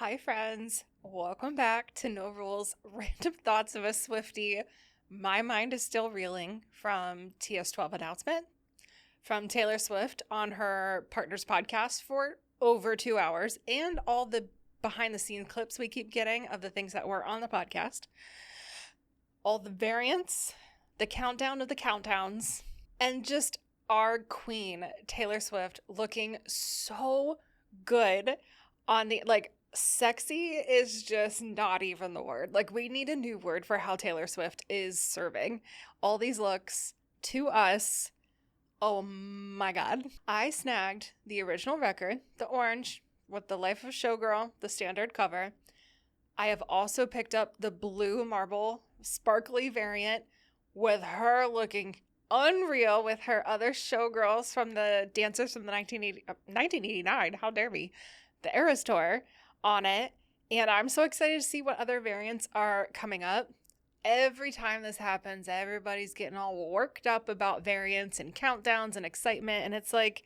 Hi, friends. Welcome back to No Rules Random Thoughts of a Swiftie. My mind is still reeling from TS12 announcement from Taylor Swift on her partner's podcast for over 2 hours and all the behind the scenes clips we keep getting of the things that were on the podcast, all the variants, the countdown of the countdowns, and just our queen, Taylor Swift, looking so good on the sexy is just not even the word. Like, we need a new word for how Taylor Swift is serving all these looks to us. Oh my god. I snagged the original record, the orange, with the Life of a Showgirl, the standard cover. I have also picked up the blue marble sparkly variant with her looking unreal with her other showgirls from the dancers from the 1989, how dare me, the Eras Tour on it. And I'm so excited to see what other variants are coming up. Every time this happens, everybody's getting all worked up about variants and countdowns and excitement. And it's like,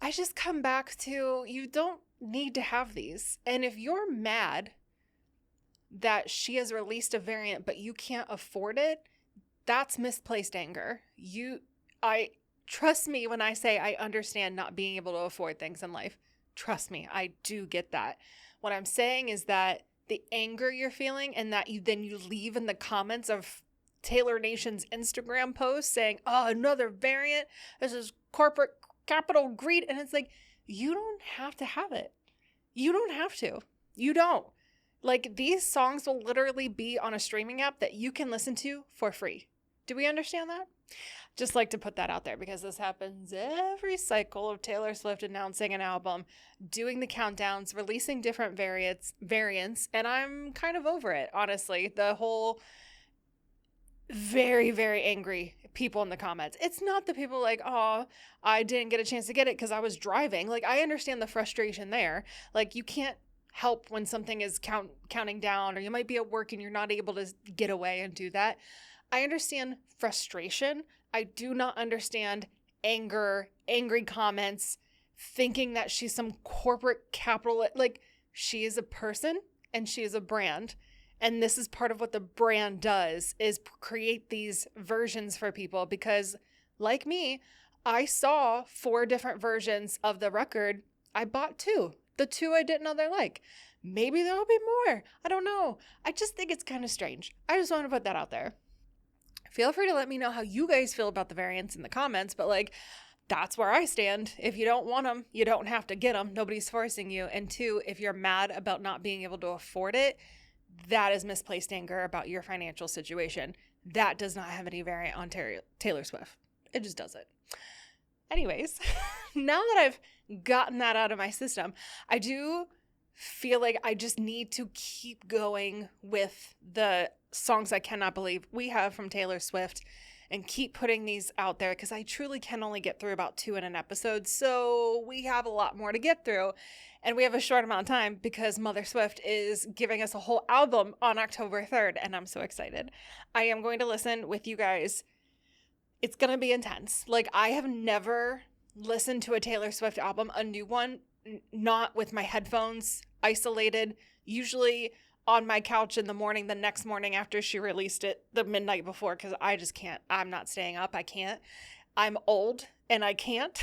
I just come back to, you don't need to have these. And if you're mad that she has released a variant, but you can't afford it, that's misplaced anger. I trust me when I say I understand not being able to afford things in life. Trust me, I do get that. What I'm saying is that the anger you're feeling and that you leave in the comments of Taylor Nation's Instagram post saying, oh, another variant. This is corporate capital greed. And it's like, you don't have to have it. You don't have to. You don't. Like, these songs will literally be on a streaming app that you can listen to for free. Do we understand that? Just like to put that out there because this happens every cycle of Taylor Swift announcing an album, doing the countdowns, releasing different variants, and I'm kind of over it, honestly. The whole very, very angry people in the comments. It's not the people like, oh, I didn't get a chance to get it because I was driving. Like, I understand the frustration there. Like, you can't help when something is counting down, or you might be at work and you're not able to get away and do that. I understand frustration. I do not understand anger, angry comments, thinking that she's some corporate capitalist. Like, she is a person and she is a brand. And this is part of what the brand does, is create these versions for people. Because like me, I saw 4 different versions of the record. I bought 2. The 2 I didn't know they like. Maybe there'll be more. I don't know. I just think it's kind of strange. I just want to put that out there. Feel free to let me know how you guys feel about the variants in the comments, but like, that's where I stand. If you don't want them, you don't have to get them. Nobody's forcing you. And 2, if you're mad about not being able to afford it, that is misplaced anger about your financial situation. That does not have any variant on Taylor Swift. It just doesn't. Anyways, now that I've gotten that out of my system, I do feel like I just need to keep going with the songs I cannot believe we have from Taylor Swift and keep putting these out there because I truly can only get through about 2 in an episode. So we have a lot more to get through and we have a short amount of time because Mother Swift is giving us a whole album on October 3rd and I'm so excited. I am going to listen with you guys. It's going to be intense. Like, I have never listened to a Taylor Swift album, a new one, not with my headphones, isolated, usually on my couch in the morning, the next morning after she released it, the midnight before, because I just can't. I'm not staying up. I can't. I'm old and I can't.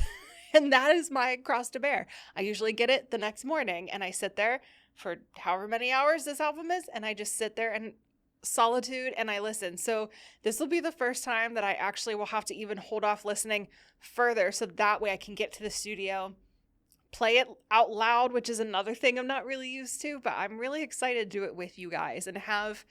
And that is my cross to bear. I usually get it the next morning and I sit there for however many hours this album is, and I just sit there in solitude and I listen. So this will be the first time that I actually will have to even hold off listening further, so that way I can get to the studio, play it out loud, which is another thing I'm not really used to, but I'm really excited to do it with you guys and have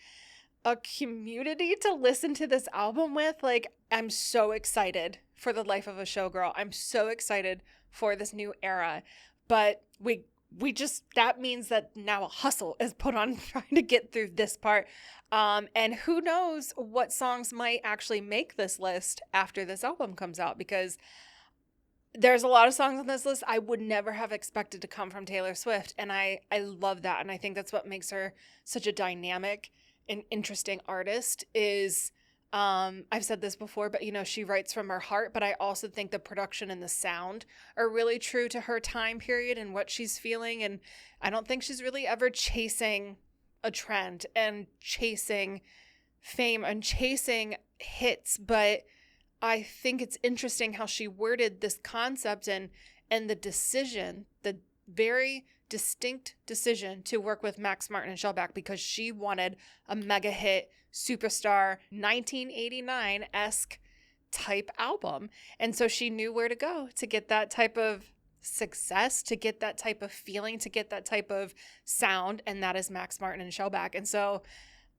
a community to listen to this album with. Like, I'm so excited for the Life of a Showgirl. I'm so excited for this new era, but we just, that means that now a hustle is put on trying to get through this part. And who knows what songs might actually make this list after this album comes out, because there's a lot of songs on this list I would never have expected to come from Taylor Swift. And I love that. And I think that's what makes her such a dynamic and interesting artist, is I've said this before, but she writes from her heart, but I also think the production and the sound are really true to her time period and what she's feeling. And I don't think she's really ever chasing a trend and chasing fame and chasing hits, but I think it's interesting how she worded this concept and the very distinct decision to work with Max Martin and Shellback, because she wanted a mega hit superstar 1989-esque type album. And so she knew where to go to get that type of success, to get that type of feeling, to get that type of sound, and that is Max Martin and Shellback. And so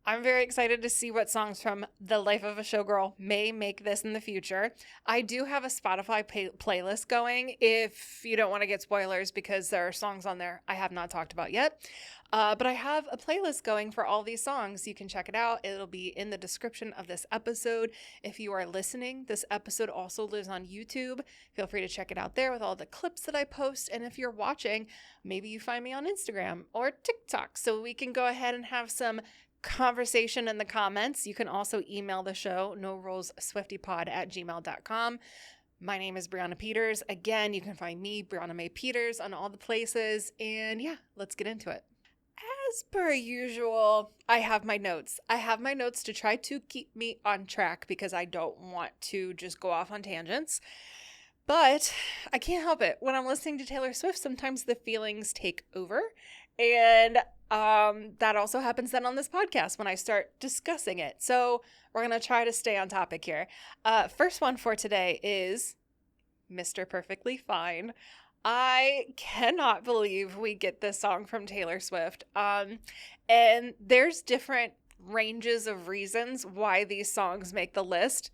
I'm very excited to see what songs from The Life of a Showgirl may make this in the future. I do have a Spotify playlist going if you don't want to get spoilers, because there are songs on there I have not talked about yet. But I have a playlist going for all these songs. You can check it out. It'll be in the description of this episode. If you are listening, this episode also lives on YouTube. Feel free to check it out there with all the clips that I post. And if you're watching, maybe you find me on Instagram or TikTok, so we can go ahead and have some conversation in the comments. You can also email the show, norulesswiftypod@gmail.com. My name is Brianna Peters. Again, you can find me, Brianna May Peters, on all the places. And yeah, let's get into it. As per usual, I have my notes. I have my notes to try to keep me on track, because I don't want to just go off on tangents. But I can't help it. When I'm listening to Taylor Swift, sometimes the feelings take over. And that also happens then on this podcast when I start discussing it. So we're going to try to stay on topic here. First one for today is Mr. Perfectly Fine. I cannot believe we get this song from Taylor Swift. And there's different ranges of reasons why these songs make the list.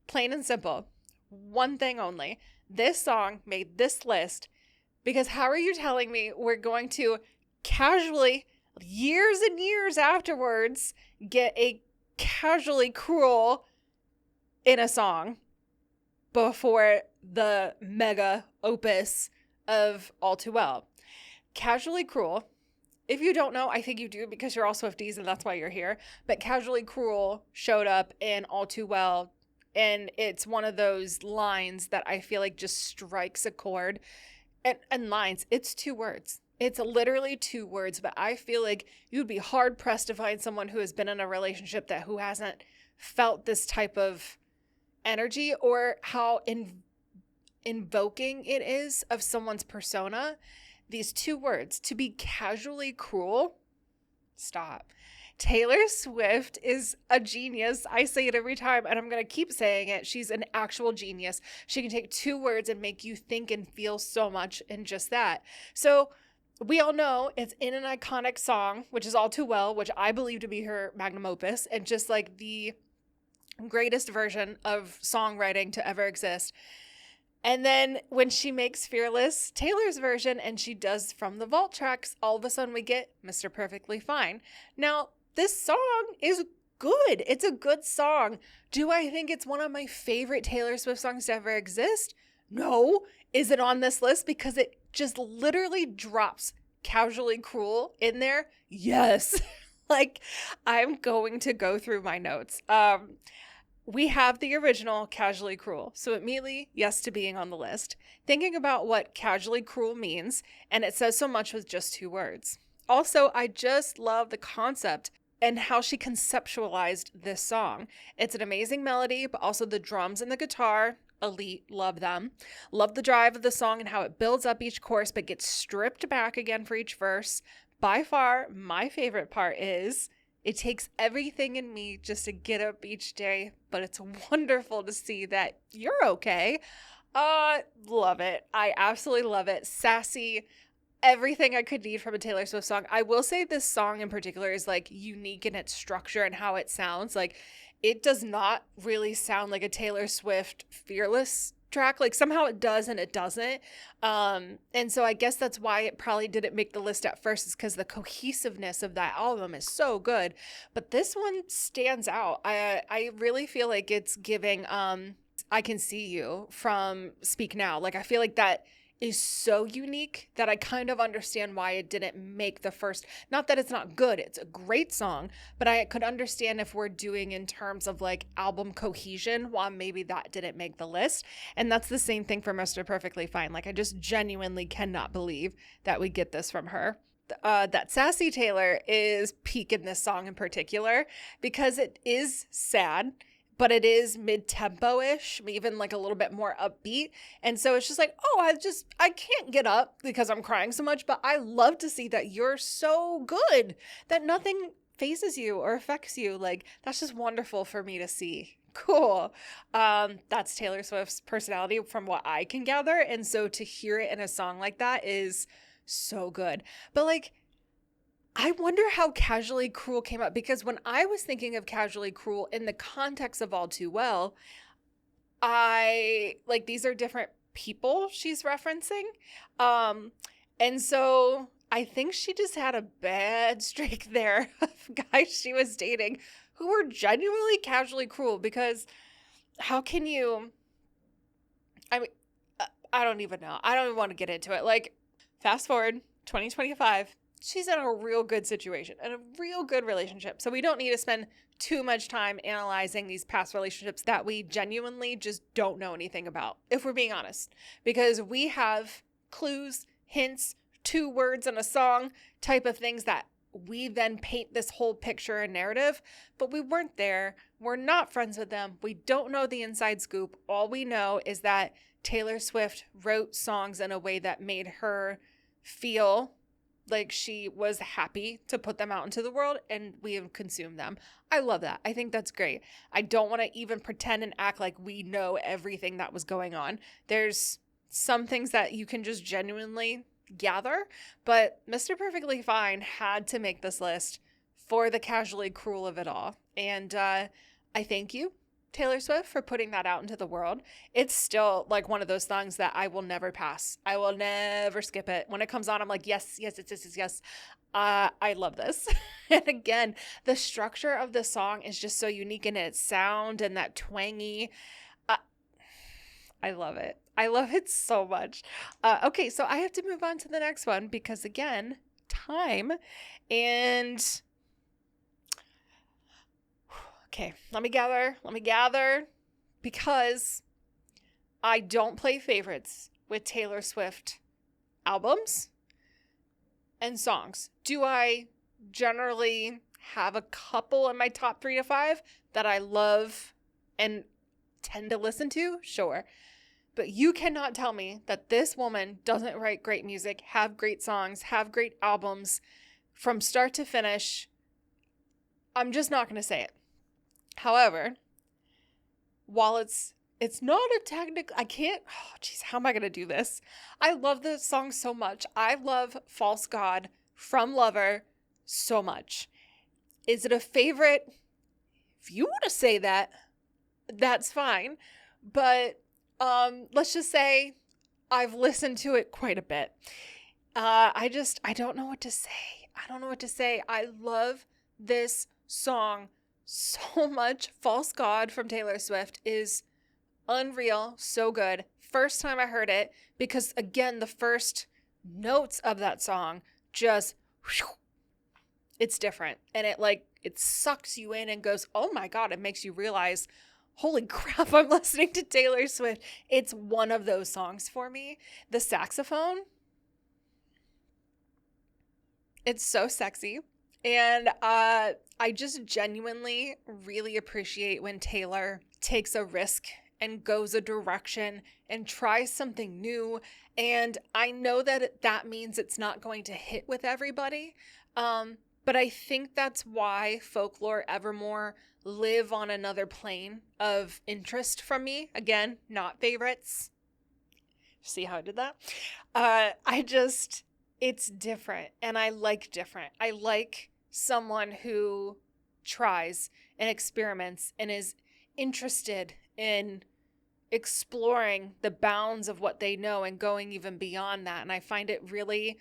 Plain and simple. One thing only. This song made this list because how are you telling me we're going to casually, years and years afterwards, get a casually cruel in a song before the mega opus of All Too Well? Casually Cruel, if you don't know, I think you do because you're all Swifties and that's why you're here, but Casually Cruel showed up in All Too Well, and it's one of those lines that I feel like just strikes a chord. And lines, it's 2 words. It's literally 2 words, but I feel like you'd be hard pressed to find someone who has been in a relationship who hasn't felt this type of energy, or how invoking it is of someone's persona. These 2 words, to be casually cruel. Stop. Taylor Swift is a genius. I say it every time, and I'm going to keep saying it. She's an actual genius. She can take 2 words and make you think and feel so much in just that. So we all know it's in an iconic song, which is All Too Well, which I believe to be her magnum opus, and just like the greatest version of songwriting to ever exist. And then when she makes Fearless, Taylor's version, and she does From the Vault tracks, all of a sudden we get Mr. Perfectly Fine. Now, this song is good. It's a good song. Do I think it's one of my favorite Taylor Swift songs to ever exist? No. Is it on this list because it just literally drops Casually Cruel in there? Yes. Like, I'm going to go through my notes. We have the original Casually Cruel, so immediately yes to being on the list. Thinking about what Casually Cruel means, and it says so much with just 2 words. Also, I just love the concept and how she conceptualized this song. It's an amazing melody, but also the drums and the guitar, elite, love them. Love the drive of the song and how it builds up each chorus but gets stripped back again for each verse. By far, my favorite part is it takes everything in me just to get up each day, but it's wonderful to see that you're okay. Love it. I absolutely love it. Sassy. Everything I could need from a Taylor Swift song. I will say this song in particular is like unique in its structure and how it sounds. Like, it does not really sound like a Taylor Swift Fearless track. Like, somehow it does and it doesn't. And so I guess that's why it probably didn't make the list at first, is because the cohesiveness of that album is so good. But this one stands out. I really feel like it's giving I Can See You from Speak Now. Like, I feel like that is so unique that I kind of understand why it didn't make the first. Not that it's not good, it's a great song, but I could understand if we're doing in terms of like album cohesion, why maybe that didn't make the list. And that's the same thing for Mr. Perfectly Fine. Like, I just genuinely cannot believe that we get this from her. That Sassy Taylor is peak in this song in particular because it is sad, but it is mid-tempo-ish, even like a little bit more upbeat. And so it's just like, oh, I can't get up because I'm crying so much, but I love to see that you're so good that nothing phases you or affects you. Like, that's just wonderful for me to see. Cool. That's Taylor Swift's personality from what I can gather. And so to hear it in a song like that is so good. But like, I wonder how Casually Cruel came up, because when I was thinking of Casually Cruel in the context of All Too Well, I like, these are different people she's referencing. And so I think she just had a bad streak there of guys she was dating who were genuinely casually cruel, because how can you, I mean, I don't even know. I don't even want to get into it. Like, fast forward 2025, she's in a real good situation and a real good relationship. So we don't need to spend too much time analyzing these past relationships that we genuinely just don't know anything about, if we're being honest, because we have clues, hints, 2 words in a song type of things that we then paint this whole picture and narrative, but we weren't there. We're not friends with them. We don't know the inside scoop. All we know is that Taylor Swift wrote songs in a way that made her feel like she was happy to put them out into the world, and we have consumed them. I love that. I think that's great. I don't want to even pretend and act like we know everything that was going on. There's some things that you can just genuinely gather, but Mr. Perfectly Fine had to make this list for the casually cruel of it all. And I thank you, Taylor Swift, for putting that out into the world. It's still like one of those songs that I will never pass. I will never skip it. When it comes on, I'm like, yes. I love this. And again, the structure of the song is just so unique in its sound and that twangy. I love it. I love it so much. Okay, so I have to move on to the next one because, again, time. And okay, let me gather, because I don't play favorites with Taylor Swift albums and songs. Do I generally have a couple in my top 3 to 5 that I love and tend to listen to? Sure. But you cannot tell me that this woman doesn't write great music, have great songs, have great albums from start to finish. I'm just not going to say it. However, while it's not a technical, I can't, oh geez, how am I going to do this? I love the song so much. I love False God from Lover so much. Is it a favorite? If you want to say that, that's fine. But let's just say I've listened to it quite a bit. I don't know what to say. I love this song so much. False God from Taylor Swift is unreal, so good. First time I heard it, because again, the first notes of that song just, it's different. And it sucks you in and goes, oh my God, it makes you realize, holy crap, I'm listening to Taylor Swift. It's one of those songs for me. The saxophone, it's so sexy. And I just genuinely really appreciate when Taylor takes a risk and goes a direction and tries something new. And I know that means it's not going to hit with everybody. But I think that's why Folklore, Evermore live on another plane of interest from me. Again, not favorites. See how I did that? It's different, and I like different. I like someone who tries and experiments and is interested in exploring the bounds of what they know and going even beyond that. And I find it really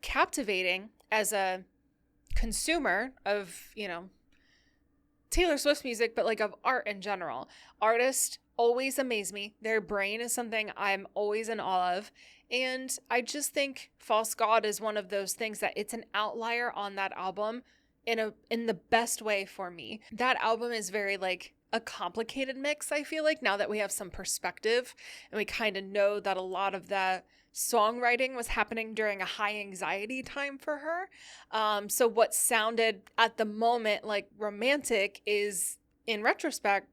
captivating as a consumer of, Taylor Swift music, but like of art in general. Artists always amaze me. Their brain is something I'm always in awe of. And I just think False God is one of those things that it's an outlier on that album in the best way for me. That album is very like a complicated mix, I feel like, now that we have some perspective and we kind of know that a lot of that songwriting was happening during a high anxiety time for her. So what sounded at the moment like romantic is, in retrospect,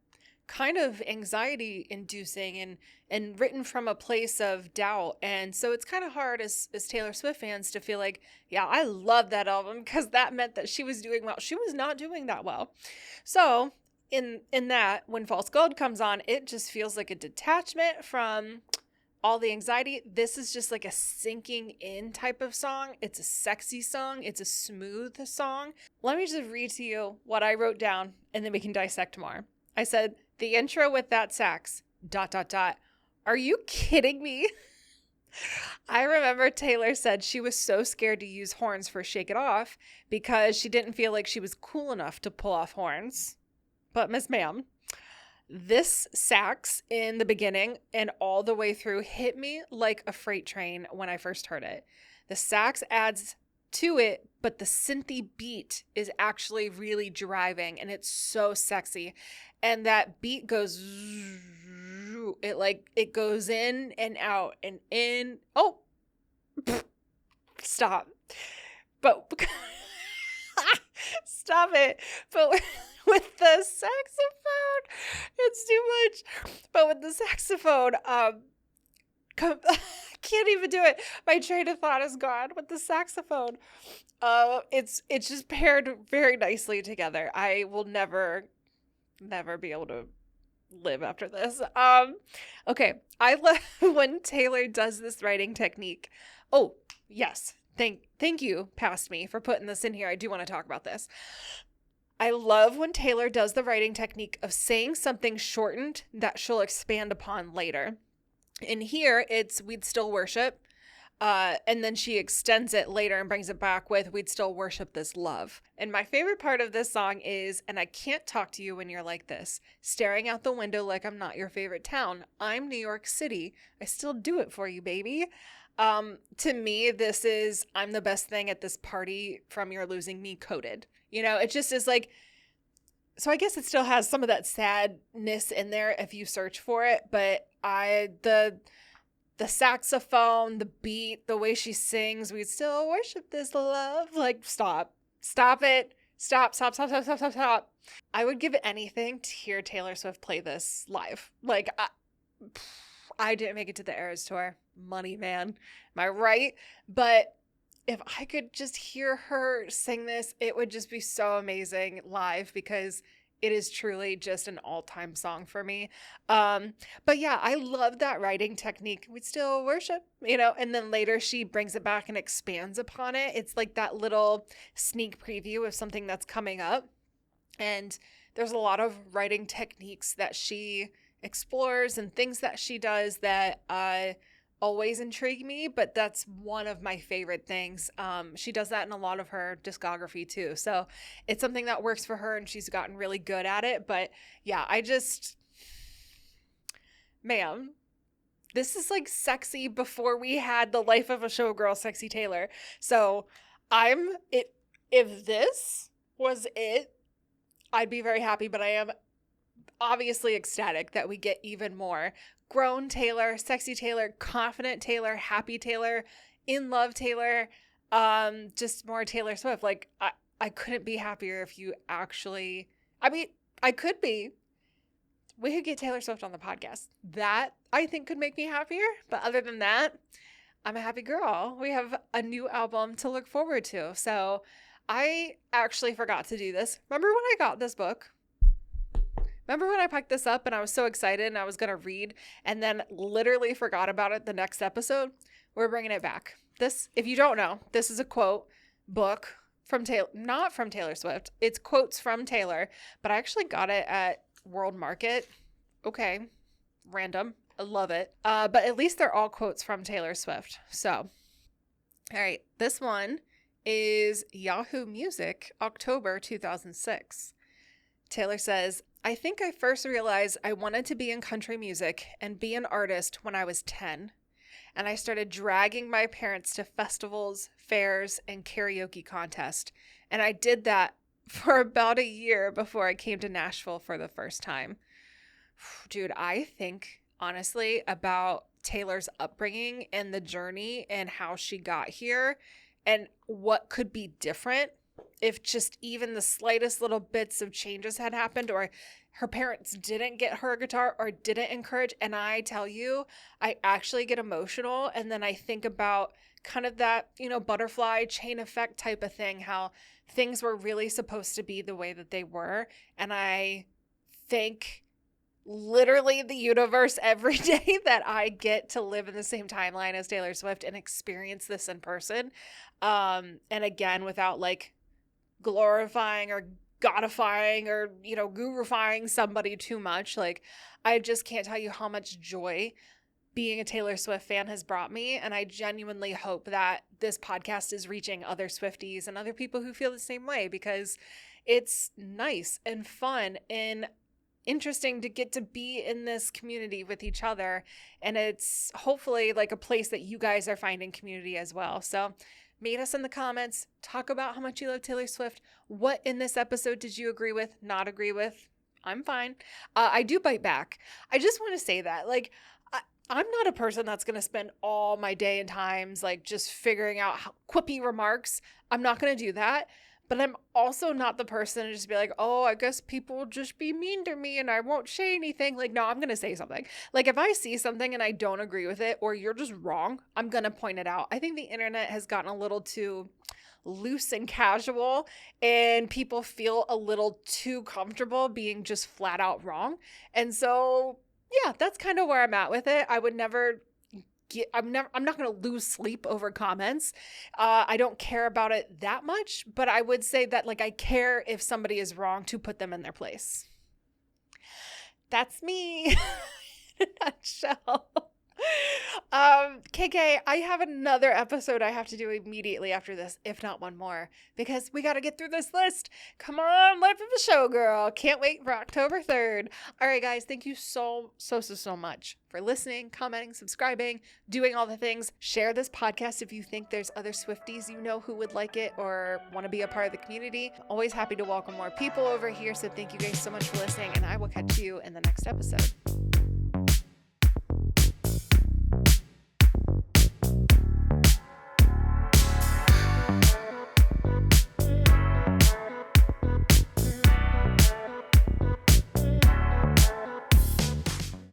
kind of anxiety inducing and written from a place of doubt. And so it's kind of hard as Taylor Swift fans to feel like, yeah, I love that album because that meant that she was doing well. She was not doing that well. So in that, when False God comes on, it just feels like a detachment from all the anxiety. This is just like a sinking in type of song. It's a sexy song. It's a smooth song. Let me just read to you what I wrote down and then we can dissect more. I said, the intro with that sax, ... Are you kidding me? I remember Taylor said she was so scared to use horns for Shake It Off because she didn't feel like she was cool enough to pull off horns. But Miss Ma'am, this sax in the beginning and all the way through hit me like a freight train when I first heard it. The sax adds to it, but the synthy beat is actually really driving and it's so sexy. And that beat goes, it goes in and out and in. Oh, stop. But stop it. But with the saxophone, it's too much. But with the saxophone, I can't even do it. My train of thought is gone with the saxophone. It's just paired very nicely together. I will never be able to live after this. Okay. I love when Taylor does this writing technique. Oh, yes. Thank you, past me, for putting this in here. I do want to talk about this. I love when Taylor does the writing technique of saying something shortened that she'll expand upon later. In here, it's We'd Still Worship. And then she extends it later and brings it back with We'd Still Worship This Love. And my favorite part of this song is, and I can't talk to you when you're like this, staring out the window like I'm not your favorite town. I'm New York City. I still do it for you, baby. To me, this is I'm the best thing at this party from You're Losing Me coded. You know, it just is like, so I guess it still has some of that sadness in there if you search for it, but the saxophone, the beat, the way she sings, We'd Still Worship This Love. Like, stop it. Stop. I would give anything to hear Taylor Swift play this live. Like, I didn't make it to the Eras Tour. Money, man. Am I right? But if I could just hear her sing this, it would just be so amazing live because it is truly just an all-time song for me. But yeah, I love that writing technique. We'd still worship, you know, and then later she brings it back and expands upon it. It's like that little sneak preview of something that's coming up. And there's a lot of writing techniques that she explores and things that she does that always intrigue me, but that's one of my favorite things. She does that in a lot of her discography too. So it's something that works for her and she's gotten really good at it. But yeah, ma'am, this is like sexy before we had the Life of a Showgirl sexy Taylor. So if this was it, I'd be very happy, but I am obviously ecstatic that we get even more. Grown Taylor, sexy Taylor, confident Taylor, happy Taylor, in love Taylor, just more Taylor Swift. Like, I couldn't be happier if you actually, I mean, I could be. We could get Taylor Swift on the podcast. That, I think, could make me happier. But other than that, I'm a happy girl. We have a new album to look forward to. So I actually forgot to do this. Remember when I got this book? Remember when I picked this up and I was so excited and I was going to read and then literally forgot about it the next episode? We're bringing it back. This, if you don't know, this is a quote book from Taylor, not from Taylor Swift. It's quotes from Taylor, but I actually got it at World Market. Okay. Random. I love it. But at least they're all quotes from Taylor Swift. So, all right. This one is Yahoo Music, October 2006. Taylor says, I think I first realized I wanted to be in country music and be an artist when I was 10. And I started dragging my parents to festivals, fairs, and karaoke contests. And I did that for about a year before I came to Nashville for the first time. Dude, I think honestly about Taylor's upbringing and the journey and how she got here and what could be different if just even the slightest little bits of changes had happened, or her parents didn't get her a guitar or didn't encourage. And I tell you, I actually get emotional. And then I think about kind of that, butterfly chain effect type of thing, how things were really supposed to be the way that they were. And I thank literally the universe every day that I get to live in the same timeline as Taylor Swift and experience this in person. And again, without like glorifying or godifying or, gurufying somebody too much. Like, I just can't tell you how much joy being a Taylor Swift fan has brought me. And I genuinely hope that this podcast is reaching other Swifties and other people who feel the same way, because it's nice and fun and interesting to get to be in this community with each other. And it's hopefully like a place that you guys are finding community as well. So meet us in the comments. Talk about how much you love Taylor Swift. What in this episode did you agree with, not agree with? I'm fine. I do bite back. I just want to say that. Like, I'm not a person that's going to spend all my day and times like just figuring out quippy remarks. I'm not going to do that. But I'm also not the person to just be like, oh, I guess people will just be mean to me and I won't say anything. Like, no, I'm going to say something. Like, if I see something and I don't agree with it, or you're just wrong, I'm going to point it out. I think the internet has gotten a little too loose and casual, and people feel a little too comfortable being just flat out wrong. And so, yeah, that's kind of where I'm at with it. I would never I'm not going to lose sleep over comments. I don't care about it that much, but I would say that like I care if somebody is wrong to put them in their place. That's me in a nutshell. KK, I have another episode I have to do immediately after this, if not one more, because we got to get through this list. Come on, life of a showgirl. Can't wait for October 3rd. All right, guys, thank you so much for listening, commenting, subscribing, doing all the things. Share this podcast if you think there's other Swifties you know who would like it or want to be a part of the community. Always happy to welcome more people over here, so thank you guys so much for listening, and I will catch you in the next episode.